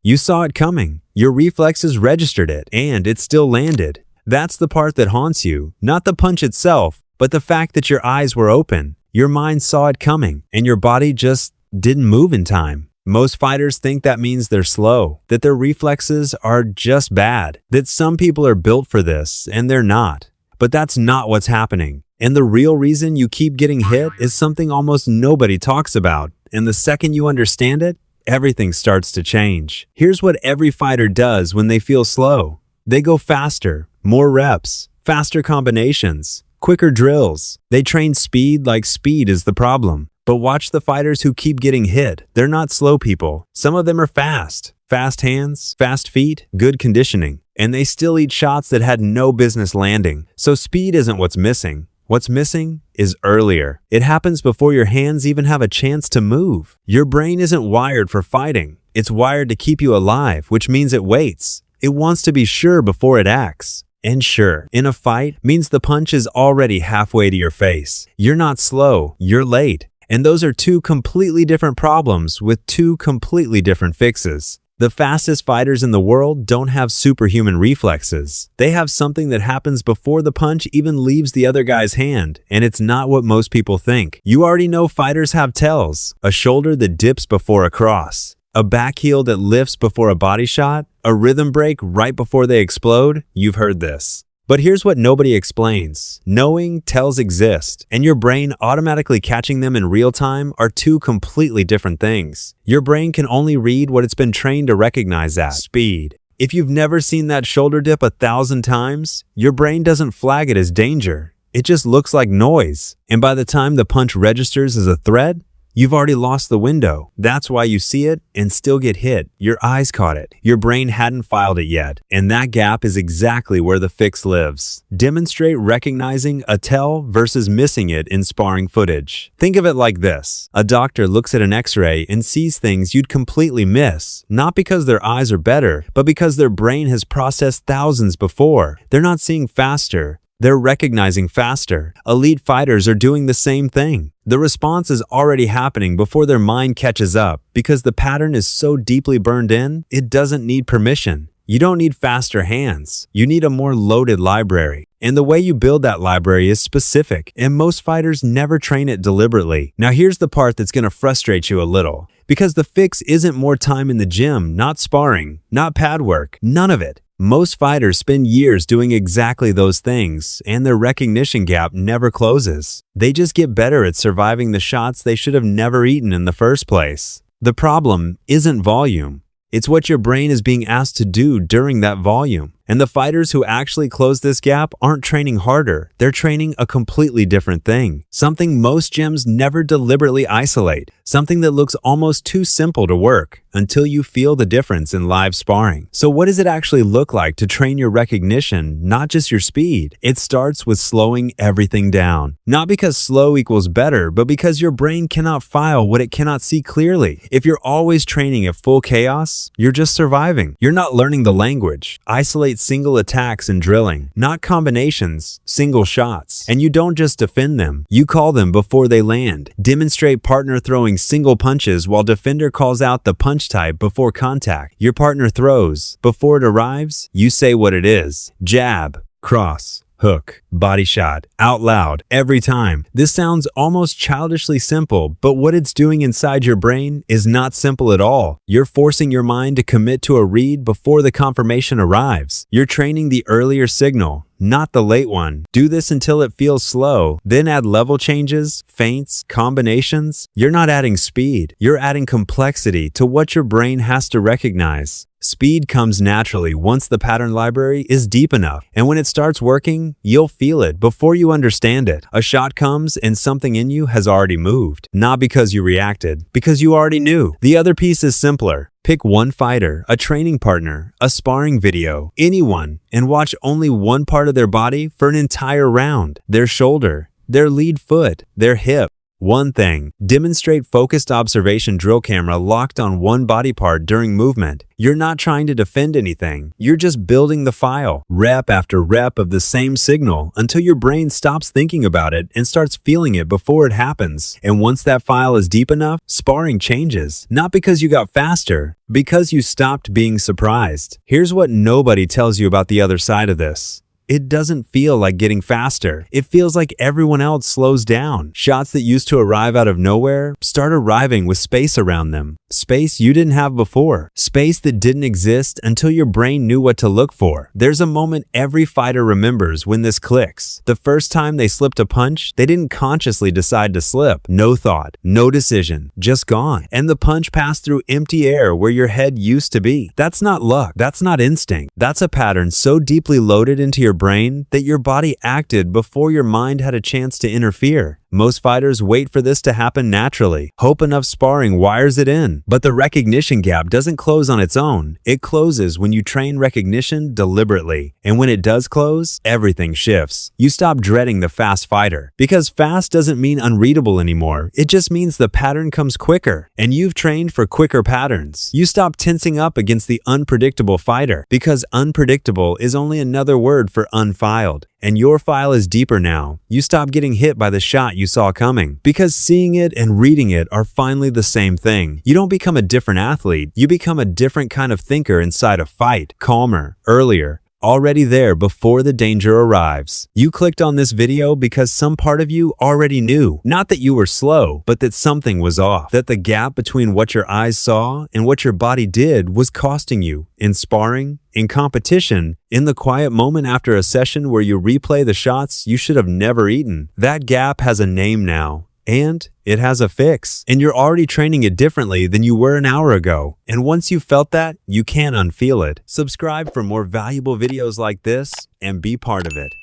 You saw it coming. Your reflexes registered it, and it still landed. That's the part that haunts you, not the punch itself, but the fact that your eyes were open. Your mind saw it coming, and your body just didn't move in time. Most fighters think that means they're slow, that their reflexes are just bad, that some people are built for this, and they're not. But that's not what's happening. And the real reason you keep getting hit is something almost nobody talks about. And the second you understand it, everything starts to change. Here's what every fighter does when they feel slow. They go faster, more reps, faster combinations, quicker drills. They train speed like speed is the problem. But watch the fighters who keep getting hit. They're not slow people. Some of them are fast. Fast hands, fast feet, good conditioning. And they still eat shots that had no business landing. So speed isn't what's missing. What's missing is earlier. It happens before your hands even have a chance to move. Your brain isn't wired for fighting. It's wired to keep you alive, which means it waits. It wants to be sure before it acts. And sure, in a fight means the punch is already halfway to your face. You're not slow, you're late. And those are two completely different problems with two completely different fixes. The fastest fighters in the world don't have superhuman reflexes. They have something that happens before the punch even leaves the other guy's hand, and it's not what most people think. You already know fighters have tells: a shoulder that dips before a cross, a back heel that lifts before a body shot, a rhythm break right before they explode. You've heard this. But here's what nobody explains. Knowing tells exist, and your brain automatically catching them in real time are two completely different things. Your brain can only read what it's been trained to recognize as speed. If you've never seen that shoulder dip 1,000 times, your brain doesn't flag it as danger. It just looks like noise. And by the time the punch registers as a threat, you've already lost the window. That's why you see it and still get hit. Your eyes caught it. Your brain hadn't filed it yet. And that gap is exactly where the fix lives. Demonstrate recognizing a tell versus missing it in sparring footage. Think of it like this. A doctor looks at an x-ray and sees things you'd completely miss, not because their eyes are better, but because their brain has processed thousands before. They're not seeing faster. They're recognizing faster. Elite fighters are doing the same thing. The response is already happening before their mind catches up because the pattern is so deeply burned in, it doesn't need permission. You don't need faster hands. You need a more loaded library. And the way you build that library is specific, and most fighters never train it deliberately. Now here's the part that's going to frustrate you a little. Because the fix isn't more time in the gym, not sparring, not pad work, none of it. Most fighters spend years doing exactly those things, and their recognition gap never closes. They just get better at surviving the shots they should have never eaten in the first place. The problem isn't volume. It's what your brain is being asked to do during that volume. And the fighters who actually close this gap aren't training harder. They're training a completely different thing. Something most gyms never deliberately isolate. Something that looks almost too simple to work until you feel the difference in live sparring. So what does it actually look like to train your recognition, not just your speed? It starts with slowing everything down. Not because slow equals better, but because your brain cannot file what it cannot see clearly. If you're always training at full chaos, you're just surviving. You're not learning the language. Isolate single attacks and drilling, not combinations, single shots. And you don't just defend them, you call them before they land. Demonstrate partner throwing single punches while defender calls out the punch type before contact. Your partner throws. Before it arrives, you say what it is. Jab, cross, hook, body shot, out loud, every time. This sounds almost childishly simple, but what it's doing inside your brain is not simple at all. You're forcing your mind to commit to a read before the confirmation arrives. You're training the earlier signal, not the late one. Do this until it feels slow, then add level changes, feints, combinations. You're not adding speed, you're adding complexity to what your brain has to recognize. Speed comes naturally once the pattern library is deep enough, and when it starts working, you'll feel it before you understand it. A shot comes and something in you has already moved, not because you reacted, because you already knew. The other piece is simpler. Pick one fighter, a training partner, a sparring video, anyone, and watch only one part of their body for an entire round. Their shoulder, their lead foot, their hip. One thing, demonstrate focused observation drill camera locked on one body part during movement. You're not trying to defend anything. You're just building the file, rep after rep of the same signal until your brain stops thinking about it and starts feeling it before it happens. And once that file is deep enough, sparring changes. Not because you got faster, because you stopped being surprised. Here's what nobody tells you about the other side of this. It doesn't feel like getting faster. It feels like everyone else slows down. Shots that used to arrive out of nowhere start arriving with space around them. Space you didn't have before. Space that didn't exist until your brain knew what to look for. There's a moment every fighter remembers when this clicks. The first time they slipped a punch, they didn't consciously decide to slip. No thought, no decision, just gone. And the punch passed through empty air where your head used to be. That's not luck. That's not instinct. That's a pattern so deeply loaded into your brain that your body acted before your mind had a chance to interfere. Most fighters wait for this to happen naturally. Hope enough sparring wires it in. But the recognition gap doesn't close on its own. It closes when you train recognition deliberately. And when it does close, everything shifts. You stop dreading the fast fighter. Because fast doesn't mean unreadable anymore. It just means the pattern comes quicker. And you've trained for quicker patterns. You stop tensing up against the unpredictable fighter. Because unpredictable is only another word for unfiled. And your file is deeper now. You stop getting hit by the shot you saw coming. Because seeing it and reading it are finally the same thing. You don't become a different athlete. You become a different kind of thinker inside a fight. Calmer, earlier, already there before the danger arrives. You clicked on this video because some part of you already knew. Not that you were slow, but that something was off. That the gap between what your eyes saw and what your body did was costing you. In sparring, in competition, in the quiet moment after a session where you replay the shots you should have never eaten. That gap has a name now. And it has a fix. And you're already training it differently than you were an hour ago. And once you've felt that, you can't unfeel it. Subscribe for more valuable videos like this and be part of it.